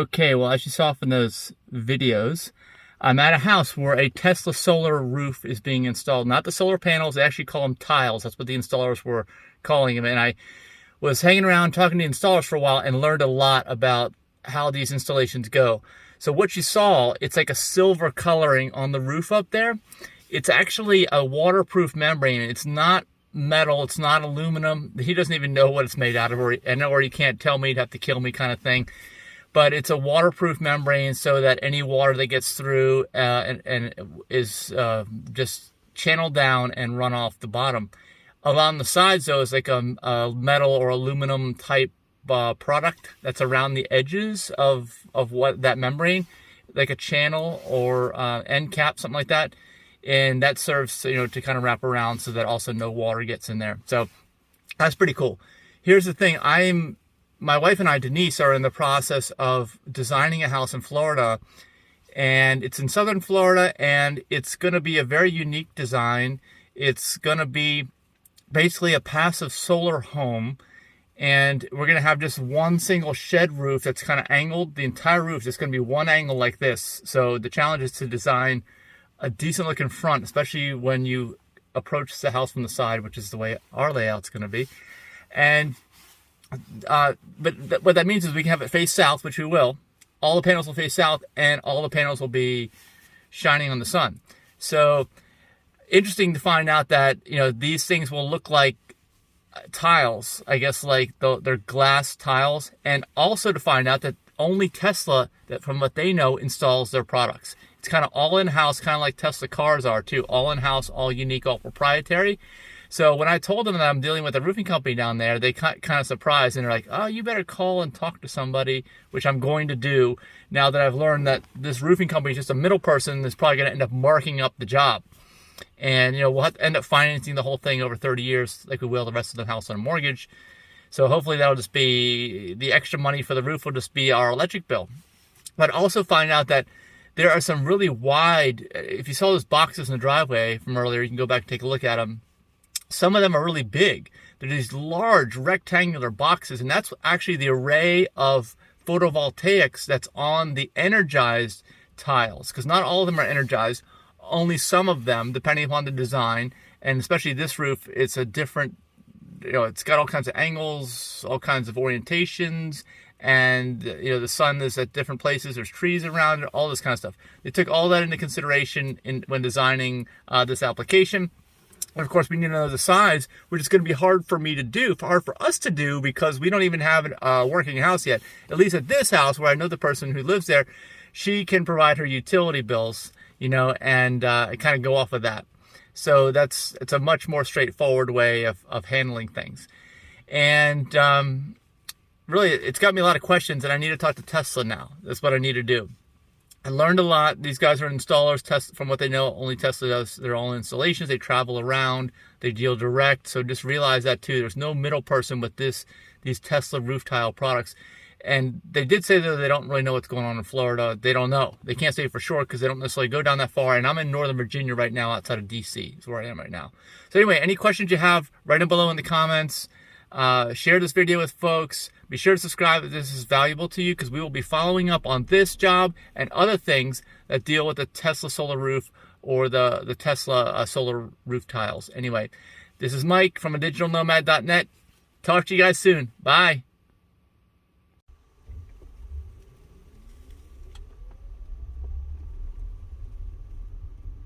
Okay, well, as you saw from those videos, I'm at a house where a Tesla solar roof is being installed. Not the solar panels, they actually call them tiles. That's what the installers were calling them. And I was hanging around talking to the installers for a while and learned a lot about how these installations go. So what you saw, it's like a silver coloring on the roof up there. It's actually a waterproof membrane. It's not metal, it's not aluminum. He doesn't even know what it's made out of, or he can't tell me, he'd have to kill me kind of thing. But it's a waterproof membrane so that any water that gets through and is just channeled down and run off the bottom. Along the sides, though, is like a metal or aluminum type product that's around the edges of what that membrane, like a channel or end cap, something like that. And that serves, to kind of wrap around so that also no water gets in there. So that's pretty cool. Here's the thing. My wife and I, Denise, are in the process of designing a house in Florida, and it's in southern Florida, and it's going to be a very unique design. It's going to be basically a passive solar home, and we're going to have just one single shed roof that's kind of angled. The entire roof is going to be one angle like this. So the challenge is to design a decent looking front, especially when you approach the house from the side, which is the way our layout's going to be. And what that means is we can have it face south, which we will. All the panels will face south, and all the panels will be shining on the sun. So interesting to find out that these things will look like tiles, I guess, like they're glass tiles, and also to find out that only Tesla, that from what they know, installs their products. It's kind of all in-house, kind of like Tesla cars are too, all in-house, all unique, all proprietary. So when I told them that I'm dealing with a roofing company down there, they kind of surprised, and they're like, oh, you better call and talk to somebody, which I'm going to do now that I've learned that this roofing company is just a middle person that's probably going to end up marking up the job. And, we'll have to end up financing the whole thing over 30 years like we will the rest of the house on a mortgage. So hopefully that'll just be, the extra money for the roof will just be our electric bill. But also find out that there are some really wide, if you saw those boxes in the driveway from earlier, you can go back and take a look at them. Some of them are really big. They're these large rectangular boxes, and that's actually the array of photovoltaics that's on the energized tiles, because not all of them are energized, only some of them, depending upon the design. And especially this roof, it's a different, it's got all kinds of angles, all kinds of orientations, and the sun is at different places, there's trees around it, all this kind of stuff. They took all that into consideration when designing this application. And of course, we need to know the size, which is going to be hard for me to do, hard for us to do, because we don't even have a working house yet. At least at this house, where I know the person who lives there, she can provide her utility bills, and kind of go off of that. So it's a much more straightforward way of handling things. And really, it's got me a lot of questions, and I need to talk to Tesla now. That's what I need to do. I learned a lot. These guys are installers. From what they know, only Tesla does their own installations. They travel around. They deal direct. So just realize that too. There's no middle person with these Tesla roof tile products. And they did say that they don't really know what's going on in Florida. They don't know. They can't say for sure because they don't necessarily go down that far. And I'm in Northern Virginia right now, outside of DC. Is where I am right now. So anyway, any questions you have, write them below in the comments. Share this video with folks. Be sure to subscribe if this is valuable to you, because we will be following up on this job and other things that deal with the Tesla solar roof or the Tesla solar roof tiles. Anyway, this is Mike from digitalnomad.net. Talk to you guys soon. Bye.